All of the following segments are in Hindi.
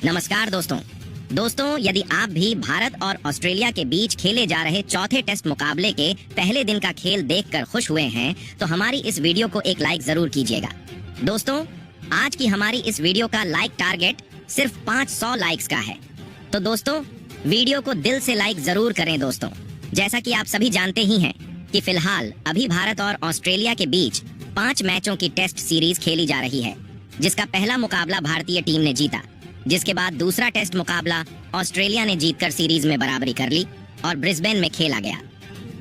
नमस्कार दोस्तों, यदि आप भी भारत और ऑस्ट्रेलिया के बीच खेले जा रहे चौथे टेस्ट मुकाबले के पहले दिन का खेल देखकर खुश हुए हैं तो हमारी इस वीडियो को एक लाइक जरूर कीजिएगा। दोस्तों, आज की हमारी इस वीडियो का लाइक टारगेट सिर्फ 500 लाइक्स का है। तो दोस्तों, वीडियो को दिल से लाइक जरूर करें। दोस्तों, जैसा कि आप सभी जानते ही हैं कि फिलहाल अभी भारत और ऑस्ट्रेलिया के बीच 5 मैचों की टेस्ट सीरीज खेली जा रही है, जिसका पहला मुकाबला भारतीय टीम ने जीता, जिसके बाद दूसरा टेस्ट मुकाबला ऑस्ट्रेलिया ने जीतकर सीरीज में बराबरी कर ली और ब्रिस्बेन में खेला गया।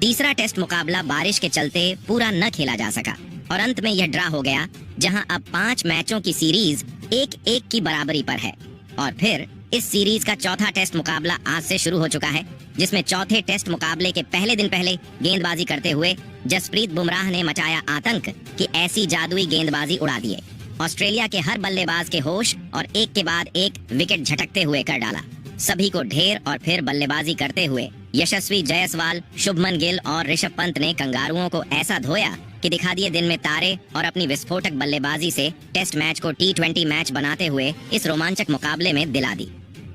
तीसरा टेस्ट मुकाबला बारिश के चलते पूरा न खेला जा सका और अंत में यह ड्रा हो गया, जहां अब 5 मैचों की सीरीज 1-1 की बराबरी पर है। और फिर इस सीरीज का चौथा टेस्ट मुकाबला आज से शुरू हो चुका है, जिसमें चौथे टेस्ट मुकाबले के पहले दिन पहले गेंदबाजी करते हुए जसप्रीत बुमराह ने मचाया आतंक कि ऐसी जादुई गेंदबाजी उड़ा दिए। ऑस्ट्रेलिया के हर बल्लेबाज के होश और एक के बाद एक विकेट झटकते हुए कर डाला। सभी को ढेर और फिर बल्लेबाजी करते हुए यशस्वी जायसवाल, शुभमन गिल और ऋषभ पंत ने कंगारुओं को ऐसा धोया कि दिखा दिए दिन में तारे और अपनी विस्फोटक बल्लेबाजी से टेस्ट मैच को T20 मैच बनाते हुए इस रोमांचक मुकाबले में दिला दी।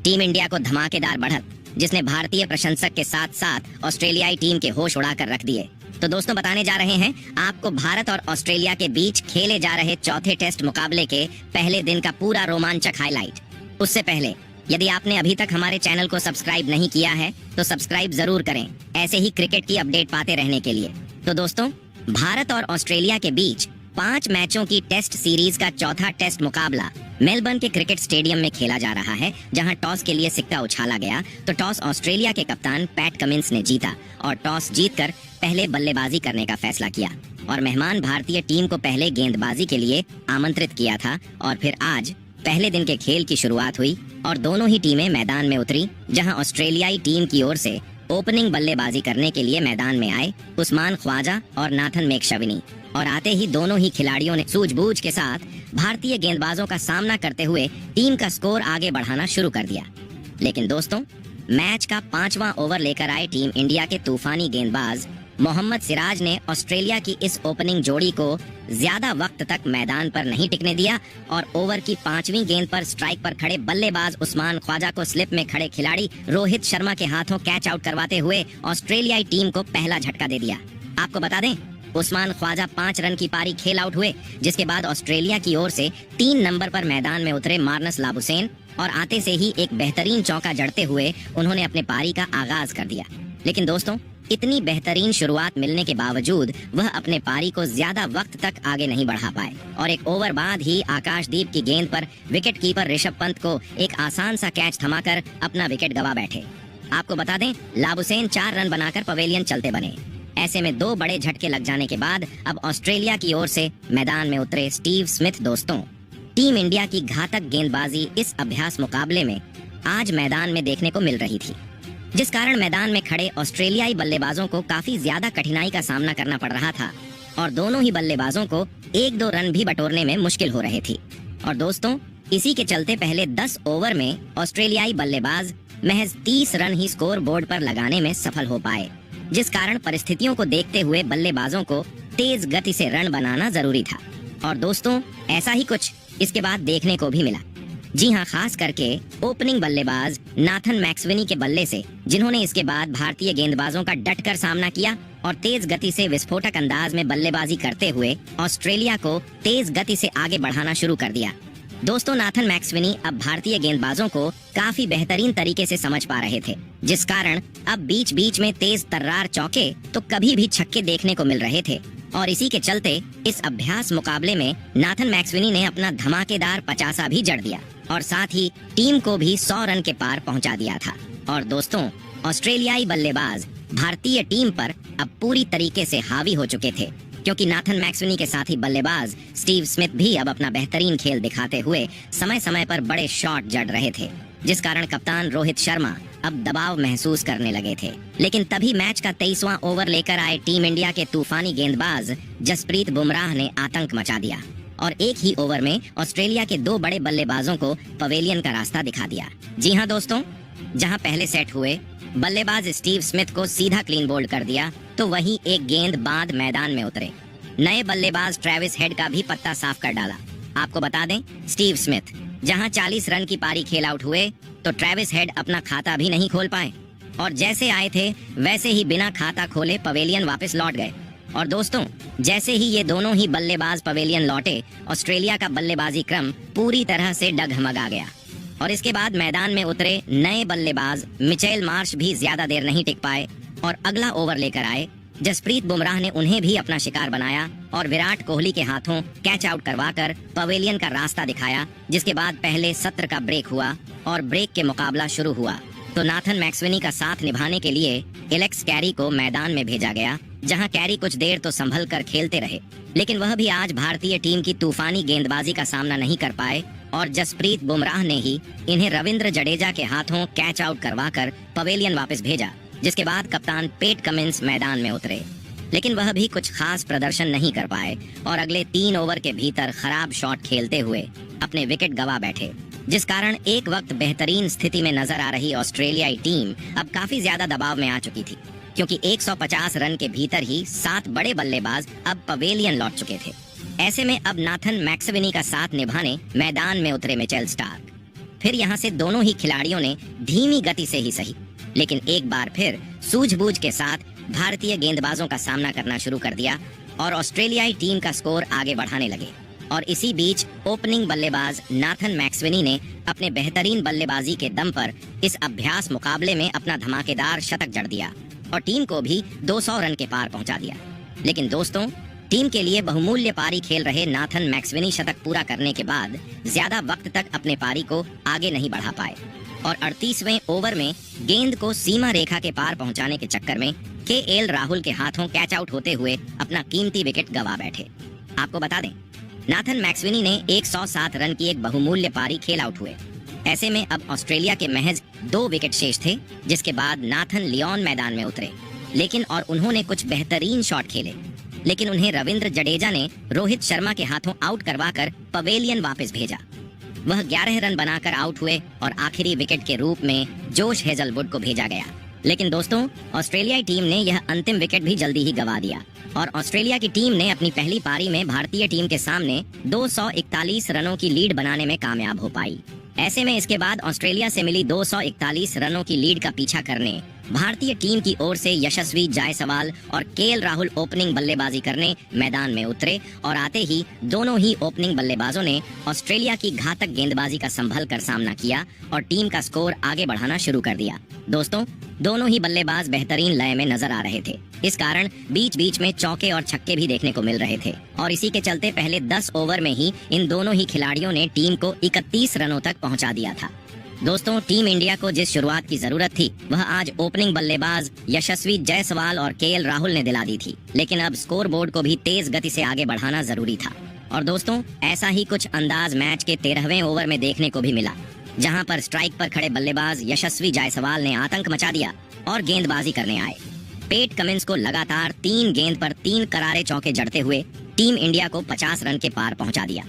टीम इंडिया को धमाकेदार बढ़त, जिसने भारतीय प्रशंसक के साथ साथ ऑस्ट्रेलियाई टीम के होश उड़ाकर रख दिए। तो दोस्तों, बताने जा रहे हैं आपको भारत और ऑस्ट्रेलिया के बीच खेले जा रहे चौथे टेस्ट मुकाबले के पहले दिन का पूरा रोमांचक हाईलाइट। उससे पहले यदि आपने अभी तक हमारे चैनल को सब्सक्राइब नहीं किया है तो सब्सक्राइब जरूर करें, ऐसे ही क्रिकेट की अपडेट पाते रहने के लिए। तो दोस्तों, भारत और ऑस्ट्रेलिया के बीच 5 मैचों की टेस्ट सीरीज का चौथा टेस्ट मुकाबला मेलबर्न के क्रिकेट स्टेडियम में खेला जा रहा है, जहां टॉस के लिए सिक्का उछाला गया तो टॉस ऑस्ट्रेलिया के कप्तान पैट कमिंस ने जीता और टॉस जीतकर पहले बल्लेबाजी करने का फैसला किया और मेहमान भारतीय टीम को पहले गेंदबाजी के लिए आमंत्रित किया था। और फिर आज पहले दिन के खेल की शुरुआत हुई और दोनों ही टीमें मैदान में उतरी, जहां ऑस्ट्रेलियाई टीम की ओर से ओपनिंग बल्लेबाजी करने के लिए मैदान में आए उस्मान ख्वाजा और नाथन मेकशविनी। और आते ही दोनों ही खिलाड़ियों ने सूझबूझ के साथ भारतीय गेंदबाजों का सामना करते हुए टीम का स्कोर आगे बढ़ाना शुरू कर दिया। लेकिन दोस्तों, मैच का 5वां ओवर लेकर आए टीम इंडिया के तूफानी गेंदबाज मोहम्मद सिराज ने ऑस्ट्रेलिया की इस ओपनिंग जोड़ी को ज्यादा वक्त तक मैदान पर नहीं टिकने दिया और ओवर की 5वीं गेंद पर स्ट्राइक पर खड़े बल्लेबाज उस्मान ख्वाजा को स्लिप में खड़े खिलाड़ी रोहित शर्मा के हाथों कैच आउट करवाते हुए ऑस्ट्रेलियाई टीम को पहला झटका दे दिया। आपको बता दें, उस्मान ख्वाजा 5 रन की पारी खेल आउट हुए, जिसके बाद ऑस्ट्रेलिया की ओर से 3 नंबर पर मैदान में उतरे मार्नस लाबुसैन और आते से ही एक बेहतरीन चौका जड़ते हुए उन्होंने अपने पारी का आगाज कर दिया। लेकिन दोस्तों, इतनी बेहतरीन शुरुआत मिलने के बावजूद वह अपने पारी को ज्यादा वक्त तक आगे नहीं बढ़ा पाए और एक ओवर बाद ही आकाशदीप की गेंद पर विकेट कीपर ऋषभ पंत को एक आसान सा कैच थमाकर अपना विकेट गवा बैठे। आपको बता दें, लाबुसैन 4 रन बनाकर पवेलियन चलते बने। ऐसे में 2 बड़े झटके लग जाने के बाद अब ऑस्ट्रेलिया की ओर से मैदान में उतरे स्टीव स्मिथ। दोस्तों, टीम इंडिया की घातक गेंदबाजी इस अभ्यास मुकाबले में आज मैदान में देखने को मिल रही थी, जिस कारण मैदान में खड़े ऑस्ट्रेलियाई बल्लेबाजों को काफी ज्यादा कठिनाई का सामना करना पड़ रहा था और दोनों ही बल्लेबाजों को 1-2 रन भी बटोरने में मुश्किल हो रही थी। और दोस्तों, इसी के चलते पहले 10 ओवर में ऑस्ट्रेलियाई बल्लेबाज महज 30 रन ही स्कोर बोर्ड पर लगाने में सफल हो पाए, जिस कारण परिस्थितियों को देखते हुए बल्लेबाजों को तेज गति से रन बनाना जरूरी था। और दोस्तों, ऐसा ही कुछ इसके बाद देखने को भी मिला। जी हाँ, खास करके ओपनिंग बल्लेबाज नाथन मैक्सविनी के बल्ले से, जिन्होंने इसके बाद भारतीय गेंदबाजों का डटकर सामना किया और तेज गति से विस्फोटक अंदाज में बल्लेबाजी करते हुए ऑस्ट्रेलिया को तेज गति से आगे बढ़ाना शुरू कर दिया। दोस्तों, नाथन मैक्सविनी अब भारतीय गेंदबाजों को काफी बेहतरीन तरीके से समझ पा रहे थे, जिस कारण अब बीच बीच में तेज तर्रार चौके तो कभी भी छक्के देखने को मिल रहे थे। और इसी के चलते इस अभ्यास मुकाबले में नाथन मैक्सविनी ने अपना धमाकेदार 50 भी जड़ दिया और साथ ही टीम को भी 100 रन के पार पहुंचा दिया था। और दोस्तों, ऑस्ट्रेलियाई बल्लेबाज भारतीय टीम पर अब पूरी तरीके से हावी हो चुके थे, क्योंकि नाथन मैक्सविनी के साथ ही बल्लेबाज स्टीव स्मिथ भी अब अपना बेहतरीन खेल दिखाते हुए समय समय पर बड़े शॉट जड़ रहे थे, जिस कारण कप्तान रोहित शर्मा अब दबाव महसूस करने लगे थे। लेकिन तभी मैच का 23वां ओवर लेकर आए टीम इंडिया के तूफानी गेंदबाज जसप्रीत बुमराह ने आतंक मचा दिया और एक ही ओवर में ऑस्ट्रेलिया के 2 बड़े बल्लेबाजों को पवेलियन का रास्ता दिखा दिया। जी हाँ दोस्तों, जहां पहले सेट हुए बल्लेबाज स्टीव स्मिथ को सीधा क्लीन बोल्ड कर दिया, तो वहीं एक गेंद बाद मैदान में उतरे नए बल्लेबाज ट्रेविस हेड का भी पत्ता साफ कर डाला। आपको बता दें, स्टीव स्मिथ जहां 40 रन की पारी खेल आउट हुए तो ट्रेविस हेड अपना खाता भी नहीं खोल पाए और जैसे आए थे वैसे ही बिना खाता खोले पवेलियन वापस लौट गए। और दोस्तों, जैसे ही ये दोनों ही बल्लेबाज पवेलियन लौटे, ऑस्ट्रेलिया का बल्लेबाजी क्रम पूरी तरह से डगमगा गया और इसके बाद मैदान में उतरे नए बल्लेबाज मिचेल मार्श भी ज्यादा देर नहीं टिक पाए और अगला ओवर लेकर आए। जसप्रीत बुमराह ने उन्हें भी अपना शिकार बनाया और विराट कोहली के हाथों कैच आउट करवाकर पवेलियन का रास्ता दिखाया, जिसके बाद पहले सत्र का ब्रेक हुआ और ब्रेक के मुकाबला शुरू हुआ तो नाथन मैक्सवेनी का साथ निभाने के लिए एलेक्स कैरी को मैदान में भेजा गया, जहां कैरी कुछ देर तो संभल कर खेलते रहे, लेकिन वह भी आज भारतीय टीम की तूफानी गेंदबाजी का सामना नहीं कर पाए और जसप्रीत बुमराह ने ही इन्हें रविंद्र जडेजा के हाथों कैच आउट करवाकर पवेलियन वापस भेजा, जिसके बाद कप्तान पेट कमिंस मैदान में उतरे, लेकिन वह भी कुछ खास प्रदर्शन नहीं कर पाए और अगले 3 ओवर के भीतर खराब शॉट खेलते हुए अपने विकेट गंवा बैठे, जिस कारण एक वक्त बेहतरीन स्थिति में नजर आ रही ऑस्ट्रेलियाई टीम अब काफी ज्यादा दबाव में आ चुकी थी, क्योंकि 150 रन के भीतर ही 7 बड़े बल्लेबाज अब पवेलियन लौट चुके थे। ऐसे में अब नाथन मैक्सवेनी का साथ निभाने मैदान में उतरे मिचेल स्टार्क। फिर यहाँ से दोनों ही खिलाड़ियों ने धीमी गति से ही सही, लेकिन एक बार फिर सूझबूझ के साथ भारतीय गेंदबाजों का सामना करना शुरू कर दिया और ऑस्ट्रेलियाई टीम का स्कोर आगे बढ़ाने लगे। और इसी बीच ओपनिंग बल्लेबाज नाथन मैक्सवेनी ने अपने बेहतरीन बल्लेबाजी के दम पर इस अभ्यास मुकाबले में अपना धमाकेदार शतक जड़ दिया और टीम को भी 200 रन के पार पहुंचा दिया। लेकिन दोस्तों, टीम के लिए बहुमूल्य पारी खेल रहे नाथन मैक्सवेनी शतक पूरा करने के बाद ज्यादा वक्त तक अपने पारी को आगे नहीं बढ़ा पाए और 38वें ओवर में गेंद को सीमा रेखा के पार पहुंचाने के चक्कर में केएल राहुल के हाथों कैच आउट होते हुए अपना कीमती विकेट गंवा बैठे। आपको बता दें, नाथन मैक्सवेनी ने 107 रन की एक बहुमूल्य पारी खेल आउट हुए। ऐसे में अब ऑस्ट्रेलिया के महज 2 विकेट शेष थे, जिसके बाद नाथन लियोन मैदान में उतरे, लेकिन और उन्होंने कुछ बेहतरीन शॉट खेले, लेकिन उन्हें रविंद्र जडेजा ने रोहित शर्मा के हाथों आउट करवाकर पवेलियन वापस भेजा। वह 11 रन बनाकर आउट हुए और आखिरी विकेट के रूप में जोश हेजलवुड को भेजा गया। लेकिन दोस्तों, ऑस्ट्रेलियाई टीम ने यह अंतिम विकेट भी जल्दी ही गंवा दिया और ऑस्ट्रेलिया की टीम ने अपनी पहली पारी में भारतीय टीम के सामने 241 रनों की लीड बनाने में कामयाब हो पाई। ऐसे में इसके बाद ऑस्ट्रेलिया से मिली 241 रनों की लीड का पीछा करने भारतीय टीम की ओर से यशस्वी जायसवाल और केएल राहुल ओपनिंग बल्लेबाजी करने मैदान में उतरे और आते ही दोनों ही ओपनिंग बल्लेबाजों ने ऑस्ट्रेलिया की घातक गेंदबाजी का संभल कर सामना किया और टीम का स्कोर आगे बढ़ाना शुरू कर दिया। दोस्तों, दोनों ही बल्लेबाज बेहतरीन लय में नजर आ रहे थे, इस कारण बीच बीच में चौके और छक्के भी देखने को मिल रहे थे और इसी के चलते पहले 10 ओवर में ही इन दोनों ही खिलाड़ियों ने टीम को 31 रनों तक पहुंचा दिया था। दोस्तों, टीम इंडिया को जिस शुरुआत की जरूरत थी वह आज ओपनिंग बल्लेबाज यशस्वी जायसवाल और केएल राहुल ने दिला दी थी, लेकिन अब स्कोर बोर्ड को भी तेज गति से आगे बढ़ाना जरूरी था। और दोस्तों, ऐसा ही कुछ अंदाज मैच के 13वें ओवर में देखने को भी मिला, जहां पर स्ट्राइक पर खड़े बल्लेबाज यशस्वी जायसवाल ने आतंक मचा दिया और गेंदबाजी करने आए। पेट कमिंस को लगातार 3 गेंद पर 3 करारे चौके जड़ते हुए टीम इंडिया को 50 रन के पार पहुंचा दिया।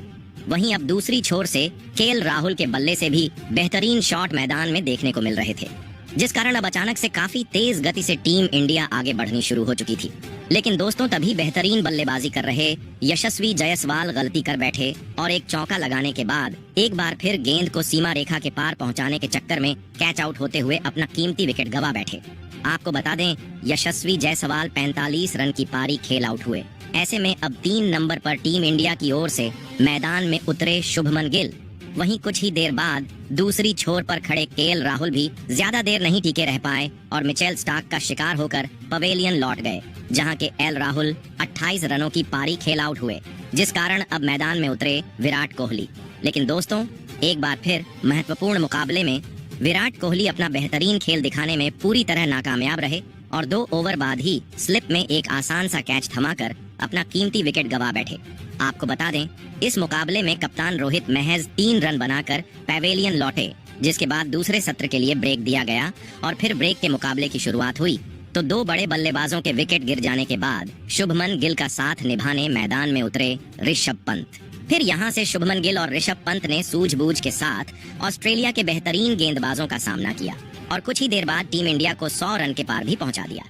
वहीं अब दूसरी छोर से केएल राहुल के बल्ले से भी बेहतरीन शॉट मैदान में देखने को मिल रहे थे, जिस कारण अब अचानक से काफी तेज गति से टीम इंडिया आगे बढ़नी शुरू हो चुकी थी। लेकिन दोस्तों, तभी बेहतरीन बल्लेबाजी कर रहे यशस्वी जायसवाल गलती कर बैठे और एक चौका लगाने के बाद एक बार फिर गेंद को सीमा रेखा के पार पहुंचाने के चक्कर में कैच आउट होते हुए अपना कीमती विकेट गंवा बैठे। आपको बता दें, यशस्वी जायसवाल 45 रन की पारी खेल आउट हुए। ऐसे में अब 3 नंबर पर टीम इंडिया की ओर से मैदान में उतरे शुभमन गिल। वहीं कुछ ही देर बाद दूसरी छोर पर खड़े केएल राहुल भी ज्यादा देर नहीं टिके रह पाए और मिचेल स्टार्क का शिकार होकर पवेलियन लौट गए, जहां के एल राहुल 28 रनों की पारी खेल आउट हुए, जिस कारण अब मैदान में उतरे विराट कोहली। लेकिन दोस्तों, एक बार फिर महत्वपूर्ण मुकाबले में विराट कोहली अपना बेहतरीन खेल दिखाने में पूरी तरह नाकामयाब रहे और 2 ओवर बाद ही स्लिप में एक आसान सा कैच थमाकर अपना कीमती विकेट गंवा बैठे। आपको बता दें, इस मुकाबले में कप्तान रोहित महज 3 रन बनाकर पवेलियन लौटे, जिसके बाद दूसरे सत्र के लिए ब्रेक दिया गया और फिर ब्रेक के मुकाबले की शुरुआत हुई तो 2 बड़े बल्लेबाजों के विकेट गिर जाने के बाद शुभमन गिल का साथ निभाने मैदान में उतरे ऋषभ पंत। फिर यहाँ से शुभमन गिल और ऋषभ पंत ने सूझबूझ के साथ ऑस्ट्रेलिया के बेहतरीन गेंदबाजों का सामना किया और कुछ ही देर बाद टीम इंडिया को 100 रन के पार भी पहुंचा दिया।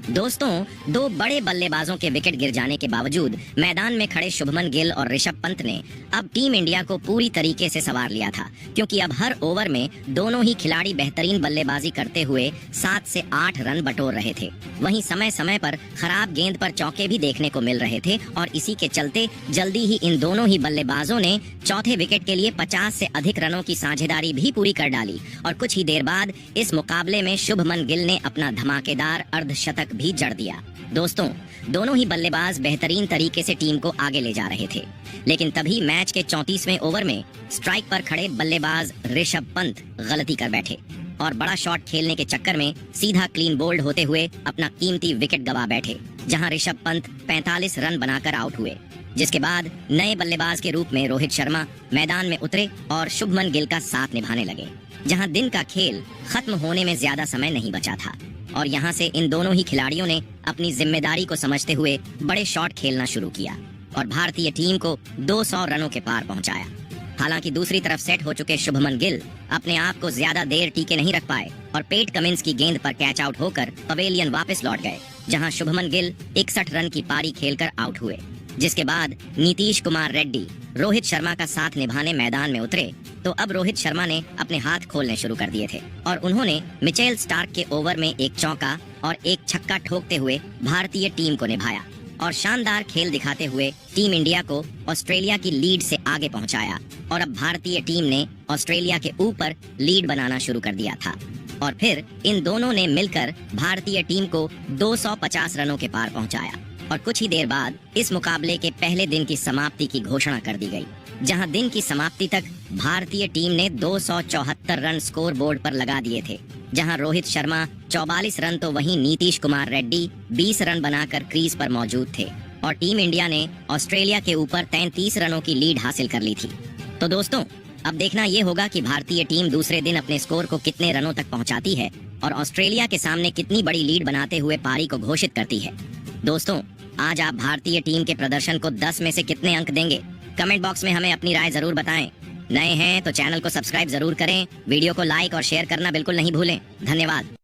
दोस्तों, दो बड़े बल्लेबाजों के विकेट गिर जाने के बावजूद मैदान में खड़े शुभमन गिल और ऋषभ पंत ने अब टीम इंडिया को पूरी तरीके से संवार लिया था, क्योंकि अब हर ओवर में दोनों ही खिलाड़ी बेहतरीन बल्लेबाजी करते हुए 7 से 8 रन बटोर रहे थे। वहीं समय समय पर खराब गेंद पर चौके भी देखने को मिल रहे थे और इसी के चलते जल्दी ही इन दोनों ही बल्लेबाजों ने चौथे विकेट के लिए 50 से अधिक रनों की साझेदारी भी पूरी कर डाली और कुछ ही देर बाद इस मुकाबले में शुभमन गिल ने अपना धमाकेदार अर्धशतक भी जड़ दिया। दोस्तों, दोनों ही बल्लेबाज बेहतरीन तरीके से टीम को आगे ले जा रहे थे, लेकिन तभी मैच के 34वें ओवर में स्ट्राइक पर खड़े बल्लेबाज ऋषभ पंत गलती कर बैठे और बड़ा शॉट खेलने के चक्कर में सीधा क्लीन बोल्ड होते हुए अपना कीमती विकेट गवा बैठे, जहां ऋषभ पंत 45 रन बनाकर आउट हुए। जिसके बाद नए बल्लेबाज के रूप में रोहित शर्मा मैदान में उतरे और शुभमन गिल का साथ निभाने लगे, जहां दिन का खेल खत्म होने में ज्यादा समय नहीं बचा था और यहां से इन दोनों ही खिलाड़ियों ने अपनी जिम्मेदारी को समझते हुए बड़े शॉट खेलना शुरू किया और भारतीय टीम को 200 रनों के पार पहुंचाया। हालांकि दूसरी तरफ सेट हो चुके शुभमन गिल अपने आप को ज्यादा देर टीके नहीं रख पाए और पेट कमिंस की गेंद पर कैच आउट होकर पवेलियन वापस लौट गए, जहां शुभमन गिल 61 रन की पारी खेलकर आउट हुए। जिसके बाद नीतीश कुमार रेड्डी रोहित शर्मा का साथ निभाने मैदान में उतरे तो अब रोहित शर्मा ने अपने हाथ खोलने शुरू कर दिए थे और उन्होंने मिचेल स्टार्क के ओवर में एक चौका और एक छक्का ठोकते हुए भारतीय टीम को निभाया और शानदार खेल दिखाते हुए टीम इंडिया को ऑस्ट्रेलिया की लीड से आगे पहुंचाया और अब भारतीय टीम ने ऑस्ट्रेलिया के ऊपर लीड बनाना शुरू कर दिया था और फिर इन दोनों ने मिलकर भारतीय टीम को 250 रनों के पार पहुंचाया और कुछ ही देर बाद इस मुकाबले के पहले दिन की समाप्ति की घोषणा कर दी गई, जहां दिन की समाप्ति तक भारतीय टीम ने 274 रन स्कोर बोर्ड पर लगा दिए थे, जहां रोहित शर्मा 44 रन तो वहीं नीतीश कुमार रेड्डी 20 रन बनाकर क्रीज पर मौजूद थे और टीम इंडिया ने ऑस्ट्रेलिया के ऊपर 33 रनों की लीड हासिल कर ली थी। तो दोस्तों, अब देखना ये होगा कि भारतीय टीम दूसरे दिन अपने स्कोर को कितने रनों तक पहुंचाती है और ऑस्ट्रेलिया के सामने कितनी बड़ी लीड बनाते हुए पारी को घोषित करती है। दोस्तों, आज आप भारतीय टीम के प्रदर्शन को 10 में से कितने अंक देंगे? कमेंट बॉक्स में हमें अपनी राय जरूर बताएं। नए हैं तो चैनल को सब्सक्राइब जरूर करें, वीडियो को लाइक और शेयर करना बिल्कुल नहीं भूलें। धन्यवाद।